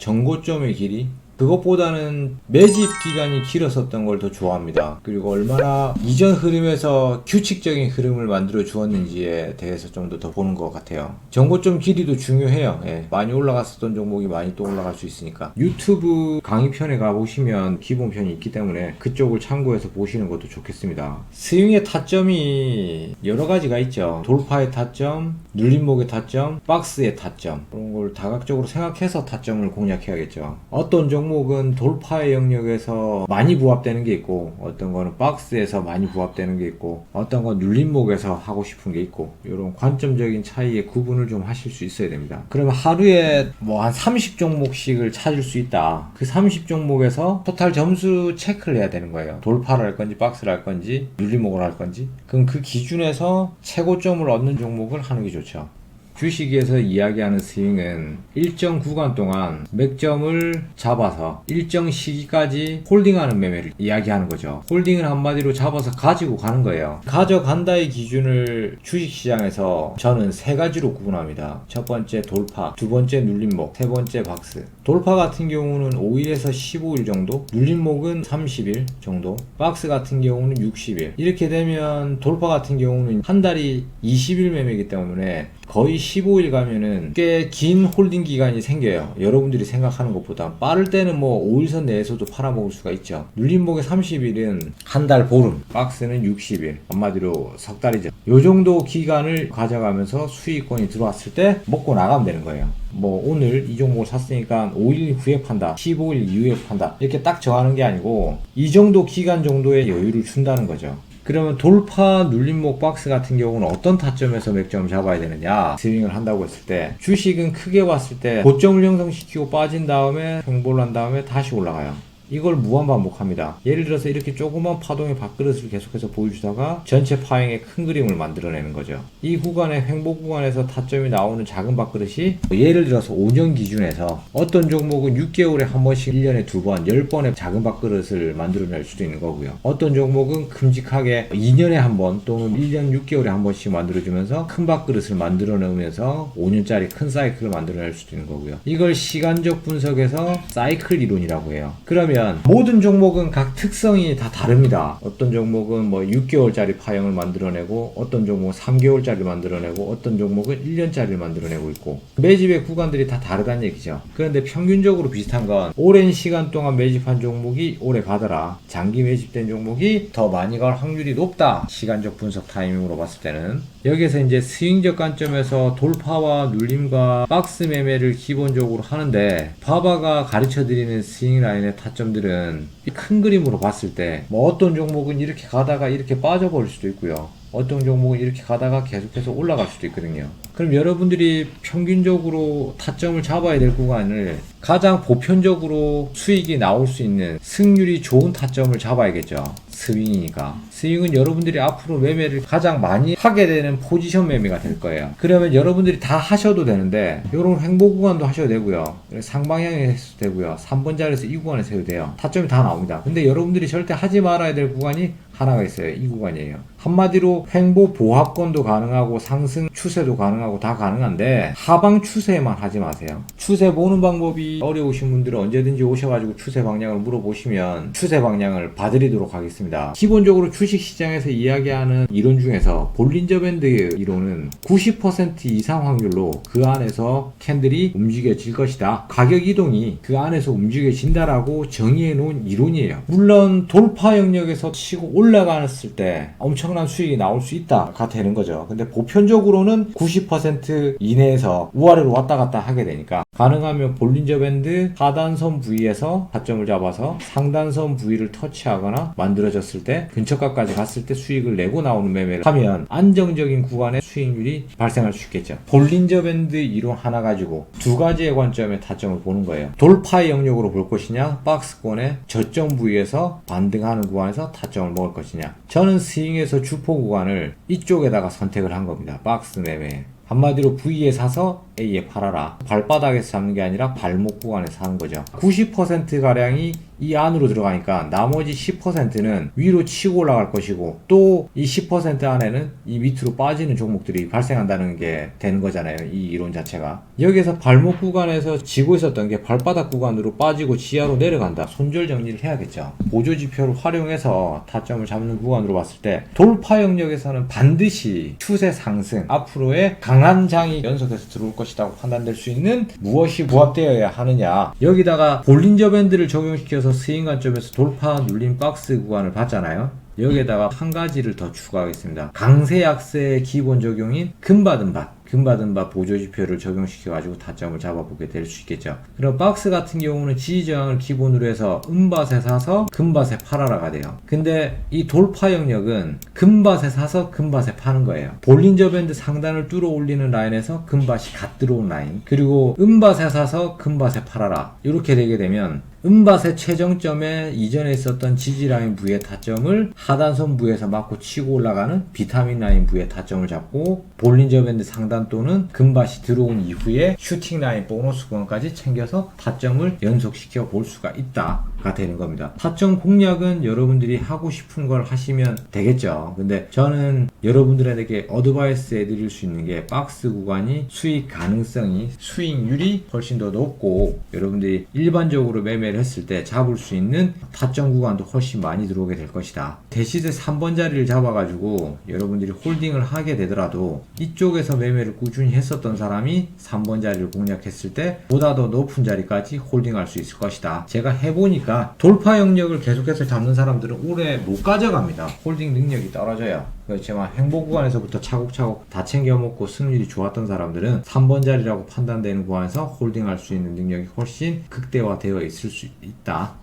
전고점의 길이, 그것보다는 매집 기간이 길었었던 걸 더 좋아합니다. 그리고 얼마나 이전 흐름에서 규칙적인 흐름을 만들어 주었는지에 대해서 좀 더 보는 것 같아요. 전고점 길이도 중요해요. 예, 많이 올라갔었던 종목이 많이 또 올라갈 수 있으니까. 유튜브 강의편에 가보시면 기본편이 있기 때문에 그쪽을 참고해서 보시는 것도 좋겠습니다. 스윙의 타점이 여러 가지가 있죠. 돌파의 타점, 눌림목의 타점, 박스의 타점, 그런 걸 다각적으로 생각해서 타점을 공략해야겠죠. 어떤 종목은 돌파의 영역에서 많이 부합되는 게 있고, 어떤 거는 박스에서 많이 부합되는 게 있고, 어떤 건 눌림목에서 하고 싶은 게 있고, 이런 관점적인 차이의 구분을 좀 하실 수 있어야 됩니다. 그러면 하루에 뭐 한 30종목씩을 찾을 수 있다. 그 30종목에서 토탈 점수 체크를 해야 되는 거예요. 돌파를 할 건지 박스를 할 건지 눌림목을 할 건지. 그럼 그 기준에서 최고점을 얻는 종목을 하는 게 좋죠. 주식에서 이야기하는 스윙은 일정 구간 동안 맥점을 잡아서 일정 시기까지 홀딩하는 매매를 이야기하는 거죠. 홀딩을 한마디로 잡아서 가지고 가는 거예요. 가져간다의 기준을 주식시장에서 저는 세 가지로 구분합니다. 첫 번째 돌파, 두 번째 눌림목, 세 번째 박스. 돌파 같은 경우는 5일에서 15일 정도, 눌림목은 30일 정도, 박스 같은 경우는 60일. 이렇게 되면 돌파 같은 경우는 한 달이 20일 매매이기 때문에 거의 15일 가면은 꽤 긴 홀딩 기간이 생겨요. 여러분들이 생각하는 것보다. 빠를 때는 뭐 5일선 내에서도 팔아먹을 수가 있죠. 눌림목의 30일은 한 달 보름, 박스는 60일, 한마디로 석 달이죠. 요 정도 기간을 가져가면서 수익권이 들어왔을 때 먹고 나가면 되는 거예요. 뭐 오늘 이 종목을 샀으니까 5일 후에 판다, 15일 이후에 판다, 이렇게 딱 정하는 게 아니고 이 정도 기간 정도의 여유를 준다는 거죠. 그러면 돌파, 눌림목, 박스 같은 경우는 어떤 타점에서 맥점을 잡아야 되느냐, 스윙을 한다고 했을 때 주식은 크게 봤을 때 고점을 형성시키고 빠진 다음에 횡보를 한 다음에 다시 올라가요. 이걸 무한 반복합니다. 예를 들어서 이렇게 조그만 파동의 밥그릇을 계속해서 보여주다가 전체 파행의 큰 그림을 만들어내는 거죠. 이 구간의 횡보 구간에서 타점이 나오는 작은 밥그릇이 예를 들어서 5년 기준에서 어떤 종목은 6개월에 한 번씩 1년에 2번, 10번의 작은 밥그릇을 만들어낼 수도 있는 거고요. 어떤 종목은 큼직하게 2년에 한 번 또는 1년 6개월에 한 번씩 만들어주면서 큰 밥그릇을 만들어내면서 5년짜리 큰 사이클을 만들어낼 수도 있는 거고요. 이걸 시간적 분석에서 사이클 이론이라고 해요. 그러면 모든 종목은 각 특성이 다 다릅니다. 어떤 종목은 뭐 6개월짜리 파형을 만들어내고, 어떤 종목은 3개월짜리 만들어내고, 어떤 종목은 1년짜리를 만들어내고 있고, 매집의 구간들이 다 다르다는 얘기죠. 그런데 평균적으로 비슷한 건 오랜 시간 동안 매집한 종목이 오래 가더라, 장기 매집된 종목이 더 많이 갈 확률이 높다, 시간적 분석 타이밍으로 봤을 때는. 여기에서 이제 스윙적 관점에서 돌파와 눌림과 박스 매매를 기본적으로 하는데, 바바가 가르쳐드리는 스윙 라인의 타점들은 큰 그림으로 봤을 때 뭐 어떤 종목은 이렇게 가다가 이렇게 빠져버릴 수도 있고요. 어떤 종목은 이렇게 가다가 계속해서 올라갈 수도 있거든요. 그럼 여러분들이 평균적으로 타점을 잡아야 될 구간을 가장 보편적으로 수익이 나올 수 있는 승률이 좋은 타점을 잡아야겠죠. 스윙이니까. 스윙은 여러분들이 앞으로 매매를 가장 많이 하게 되는 포지션 매매가 될 거예요. 그러면 여러분들이 다 하셔도 되는데, 이런 횡보 구간도 하셔도 되고요, 상방향에 해도 되고요, 3번 자리에서 이 구간에서 해도 돼요. 타점이 다 나옵니다. 근데 여러분들이 절대 하지 말아야 될 구간이 하나가 있어요. 이 구간이에요. 한마디로 횡보 보합권도 가능하고 상승 추세도 가능하고 다 가능한데, 하방 추세만 하지 마세요. 추세 보는 방법이 어려우신 분들은 언제든지 오셔가지고 추세 방향을 물어보시면 추세 방향을 봐드리도록 하겠습니다. 기본적으로 주식시장에서 이야기하는 이론 중에서 볼린저 밴드 이론은 90% 이상 확률로 그 안에서 캔들이 움직여질 것이다, 가격 이동이 그 안에서 움직여진다라고 정의해 놓은 이론이에요. 물론 돌파 영역에서 치고 올라갔을 때 엄청난 수익이 나올 수 있다가 되는 거죠. 근데 보편적으로는 90% 이내에서 우아래로 왔다 갔다 하게 되니까, 가능하면 볼린저 밴드 하단선 부위에서 타점을 잡아서 상단선 부위를 터치하거나 만들어졌을 때 근처가까지 갔을 때 수익을 내고 나오는 매매를 하면 안정적인 구간의 수익률이 발생할 수 있겠죠. 볼린저 밴드 이론 하나 가지고 두 가지의 관점의 타점을 보는 거예요. 돌파의 영역으로 볼 것이냐, 박스권의 저점 부위에서 반등하는 구간에서 타점을 먹을 것이냐. 저는 스윙에서 주포 구간을 이쪽에다가 선택을 한 겁니다. 박스 매매. 한마디로 V에 사서 A에 팔아라. 발바닥에서 잡는 게 아니라 발목 구간에서 하는 거죠. 90%가량이 이 안으로 들어가니까 나머지 10%는 위로 치고 올라갈 것이고, 또 이 10% 안에는 이 밑으로 빠지는 종목들이 발생한다는 게 되는 거잖아요. 이 이론 자체가. 여기서 발목 구간에서 지고 있었던 게 발바닥 구간으로 빠지고 지하로 내려간다. 손절 정리를 해야겠죠. 보조지표를 활용해서 타점을 잡는 구간으로 봤을 때 돌파 영역에서는 반드시 추세 상승, 앞으로의 강한 장이 연속해서 들어올 것이라고 판단될 수 있는 무엇이 부합되어야 하느냐. 여기다가 볼린저 밴드를 적용시켜서 스윙 관점에서 돌파 눌림 박스 구간을 봤잖아요. 여기에다가 한 가지를 더 추가하겠습니다. 강세 약세의 기본 적용인 금받은 밭 보조지표를 적용시켜가지고 타점을 잡아보게 될 수 있겠죠. 그럼 박스 같은 경우는 지지저항을 기본으로 해서 음밭에 사서 금밭에 팔아라가 돼요. 근데 이 돌파 영역은 금밭에 사서 금밭에 파는 거예요. 볼린저 밴드 상단을 뚫어 올리는 라인에서 금밭이 갓 들어온 라인, 그리고 음밭에 사서 금밭에 팔아라, 이렇게 되게 되면 음밭의 최정점에 이전에 있었던 지지라인 부의 타점을 하단선 부에서 맞고 치고 올라가는 비타민 라인 부의 타점을 잡고, 볼린저 밴드 상단 또는 금밭이 들어온 이후에 슈팅 라인 보너스 구간까지 챙겨서 타점을 연속시켜 볼 수가 있다가 되는 겁니다. 타점 공략은 여러분들이 하고 싶은 걸 하시면 되겠죠. 근데 저는 여러분들에게 어드바이스 해드릴 수 있는 게, 박스 구간이 수익 가능성이, 수익률이 훨씬 더 높고, 여러분들이 일반적으로 매매를 했을 때 잡을 수 있는 타점 구간도 훨씬 많이 들어오게 될 것이다. 대시세 3번 자리를 잡아가지고 여러분들이 홀딩을 하게 되더라도 이쪽에서 매매를 꾸준히 했었던 사람이 3번 자리를 공략했을 때 보다 더 높은 자리까지 홀딩할 수 있을 것이다. 제가 해보니까 돌파 영역을 계속해서 잡는 사람들은 오래 못 가져갑니다. 홀딩 능력이 떨어져요. 그렇지만 행보 구간에서부터 차곡차곡 다 챙겨 먹고 승률이 좋았던 사람들은 3번 자리라고 판단되는 구간에서 홀딩할 수 있는 능력이 훨씬 극대화되어 있을 수 있다.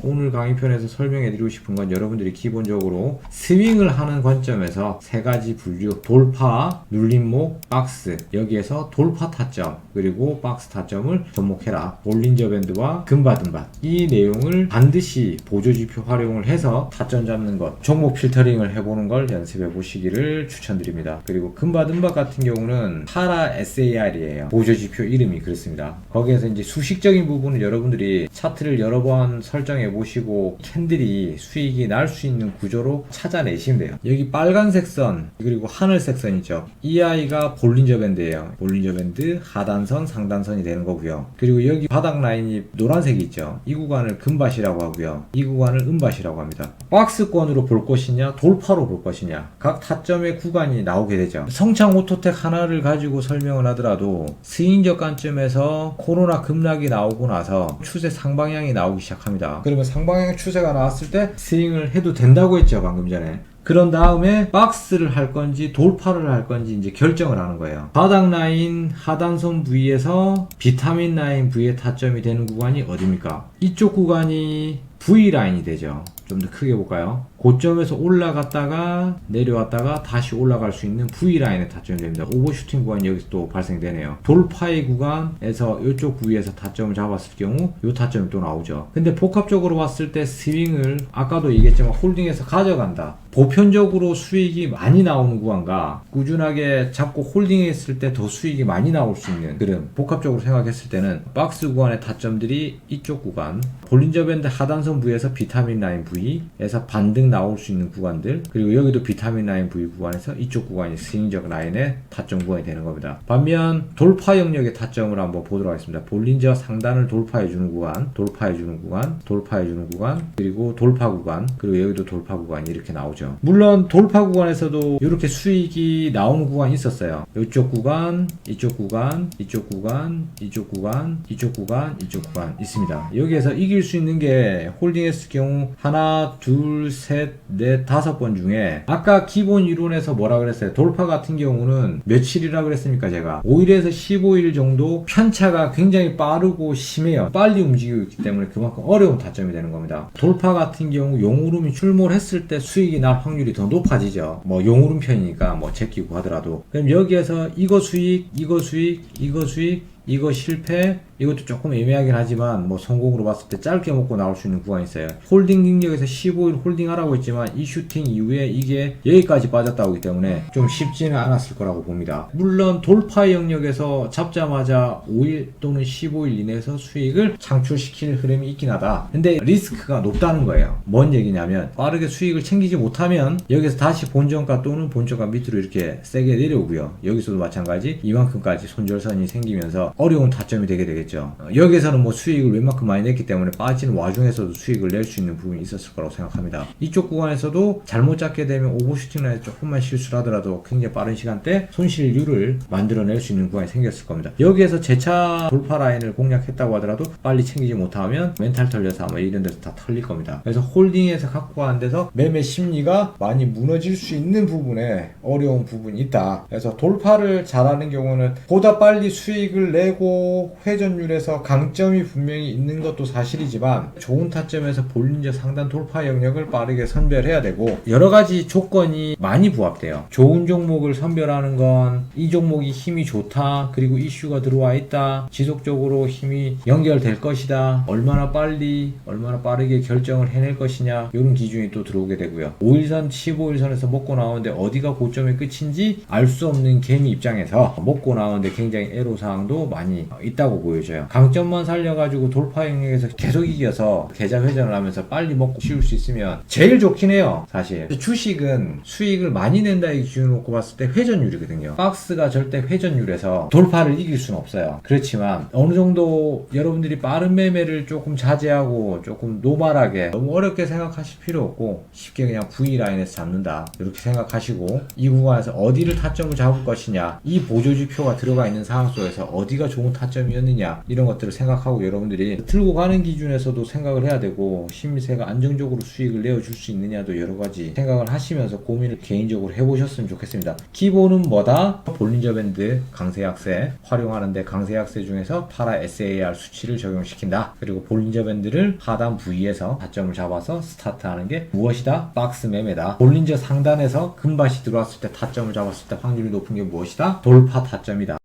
오늘 강의편에서 설명해드리고 싶은 건, 여러분들이 기본적으로 스윙을 하는 관점에서 세 가지 분류, 돌파, 눌림목, 박스, 여기에서 돌파 타점 그리고 박스 타점을 접목해라. 볼린저 밴드와 금받은 밭, 이 내용을 반드시 보조지표 활용을 해서 타점 잡는 것, 종목 필터링을 해보는 걸 연습해 보시기를 추천드립니다. 그리고 금받은 밭 같은 경우는 파라 SAR이에요. 보조지표 이름이 그렇습니다. 거기에서 이제 수식적인 부분을 여러분들이 차트를 여러 번 설정해 보시고 캔들이 수익이 날 수 있는 구조로 찾아내시면 돼요. 여기 빨간색 선 그리고 하늘색 선이죠. 이 아이가 볼린저 밴드예요. 볼린저 밴드 하단선 상단선이 되는 거고요. 그리고 여기 바닥 라인이 노란색이 있죠. 이 구간을 금밭이라고 하고요. 이 구간을 음밭이라고 합니다. 박스권으로 볼 것이냐 돌파로 볼 것이냐, 각 타점의 구간이 나오게 되죠. 성창 오토텍 하나를 가지고 설명을 하더라도 스윙적 관점에서 코로나 급락이 나오고 나서 추세 상방향이 나오기 시작합니다. 그러면 상방향 추세가 나왔을 때 스윙을 해도 된다고 했죠, 방금 전에. 그런 다음에 박스를 할 건지 돌파를 할 건지 이제 결정을 하는 거예요. 바닥 라인 하단선 부위에서 비타민 라인 부위의 타점이 되는 구간이 어디입니까? 이쪽 구간이 V 라인이 되죠. 좀 더 크게 볼까요? 고점에서 올라갔다가 내려왔다가 다시 올라갈 수 있는 V라인에 타점이 됩니다. 오버슈팅 구간이 여기서 또 발생되네요. 돌파의 구간에서 이쪽 부위에서 타점을 잡았을 경우 이 타점이 또 나오죠. 근데 복합적으로 봤을 때 스윙을 아까도 얘기했지만 홀딩해서 가져간다. 보편적으로 수익이 많이 나오는 구간과 꾸준하게 잡고 홀딩했을 때 더 수익이 많이 나올 수 있는 그런 복합적으로 생각했을 때는 박스 구간의 타점들이 이쪽 구간, 볼린저 밴드 하단선 부위에서 비타민 라인 부위에서 반등 나올 수 있는 구간들, 그리고 여기도 비타민 라인 부위 구간에서 이쪽 구간이 스윙적 라인의 타점 구간이 되는 겁니다. 반면 돌파 영역의 타점을 한번 보도록 하겠습니다. 볼린저 상단을 돌파해주는 구간, 돌파해주는 구간, 돌파해주는 구간, 그리고 돌파 구간, 그리고 여기도 돌파 구간이 이렇게 나오죠. 물론 돌파 구간에서도 이렇게 수익이 나오는 구간이 있었어요. 이쪽 구간, 이쪽 구간, 이쪽 구간, 이쪽 구간, 이쪽 구간, 이쪽 구간 있습니다. 여기에서 이길 수 있는 게 홀딩했을 경우 하나, 둘, 셋, 넷, 5번 중에 아까 기본 이론에서 뭐라 그랬어요? 돌파 같은 경우는 며칠이라 그랬습니까? 제가 5일에서 15일 정도 편차가 굉장히 빠르고 심해요. 빨리 움직이고 있기 때문에 그만큼 어려운 타점이 되는 겁니다. 돌파 같은 경우 용오름이 출몰했을 때 수익이 날 확률이 더 높아지죠. 뭐 용오름 편이니까 뭐 제끼고 하더라도. 그럼 여기에서 이거 수익, 이거 수익, 이거 수익, 이거 실패, 이것도 조금 애매하긴 하지만 뭐 성공으로 봤을 때 짧게 먹고 나올 수 있는 구간이 있어요. 홀딩 능력에서 15일 홀딩하라고 했지만 이 슈팅 이후에 이게 여기까지 빠졌다 오기 때문에 좀 쉽지는 않았을 거라고 봅니다. 물론 돌파 영역에서 잡자마자 5일 또는 15일 이내에서 수익을 창출시킬 흐름이 있긴 하다. 근데 리스크가 높다는 거예요. 뭔 얘기냐면 빠르게 수익을 챙기지 못하면 여기서 다시 본전가 또는 본전가 밑으로 이렇게 세게 내려오고요. 여기서도 마찬가지 이만큼까지 손절선이 생기면서 어려운 타점이 되게 되겠죠. 여기서는 뭐 수익을 웬만큼 많이 냈기 때문에 빠지는 와중에서도 수익을 낼 수 있는 부분이 있었을 거라고 생각합니다. 이쪽 구간에서도 잘못 잡게 되면 오버슈팅 라인에 조금만 실수를 하더라도 굉장히 빠른 시간대 손실률을 만들어낼 수 있는 구간이 생겼을 겁니다. 여기에서 재차 돌파 라인을 공략했다고 하더라도 빨리 챙기지 못하면 멘탈 털려서 아마 이런 데서 다 털릴 겁니다. 그래서 홀딩에서 갖고 가는 데서 매매 심리가 많이 무너질 수 있는 부분에 어려운 부분이 있다. 그래서 돌파를 잘하는 경우는 보다 빨리 수익을 내고 회전율에서 강점이 분명히 있는 것도 사실이지만 좋은 타점에서 볼린저 상단 돌파 영역을 빠르게 선별해야 되고 여러 가지 조건이 많이 부합돼요. 좋은 종목을 선별하는 건 이 종목이 힘이 좋다, 그리고 이슈가 들어와 있다, 지속적으로 힘이 연결될 것이다, 얼마나 빨리 얼마나 빠르게 결정을 해낼 것이냐, 이런 기준이 또 들어오게 되고요. 5일선 15일선에서 먹고 나오는데 어디가 고점의 끝인지 알 수 없는 개미 입장에서 먹고 나오는데 굉장히 애로사항도 많이 있다고 보여져요. 강점만 살려가지고 돌파 영역에서 계속 이겨서 계좌 회전을 하면서 빨리 먹고 쉬울 수 있으면 제일 좋긴 해요. 사실 주식은 수익을 많이 낸다의 기준을 놓고 봤을 때 회전율이거든요. 박스가 절대 회전율에서 돌파를 이길 수는 없어요. 그렇지만 어느 정도 여러분들이 빠른 매매를 조금 자제하고 조금 노멀하게 너무 어렵게 생각하실 필요 없고 쉽게 그냥 V라인에서 잡는다 이렇게 생각하시고 이 구간에서 어디를 타점을 잡을 것이냐, 이 보조지표가 들어가 있는 상황 속에서 어디가 좋은 타점이었느냐, 이런 것들을 생각하고 여러분들이 들고 가는 기준에서도 생각을 해야 되고 심리세가 안정적으로 수익을 내어줄 수 있느냐도 여러 가지 생각을 하시면서 고민을 개인적으로 해보셨으면 좋겠습니다. 기본은 뭐다? 볼린저 밴드 강세 약세 활용하는데 강세 약세 중에서 파라 SAR 수치를 적용시킨다. 그리고 볼린저 밴드를 하단 부위에서 타점을 잡아서 스타트하는 게 무엇이다? 박스 매매다. 볼린저 상단에서 금밭이 들어왔을 때 타점을 잡았을 때 확률이 높은 게 무엇이다? 돌파 타점이다.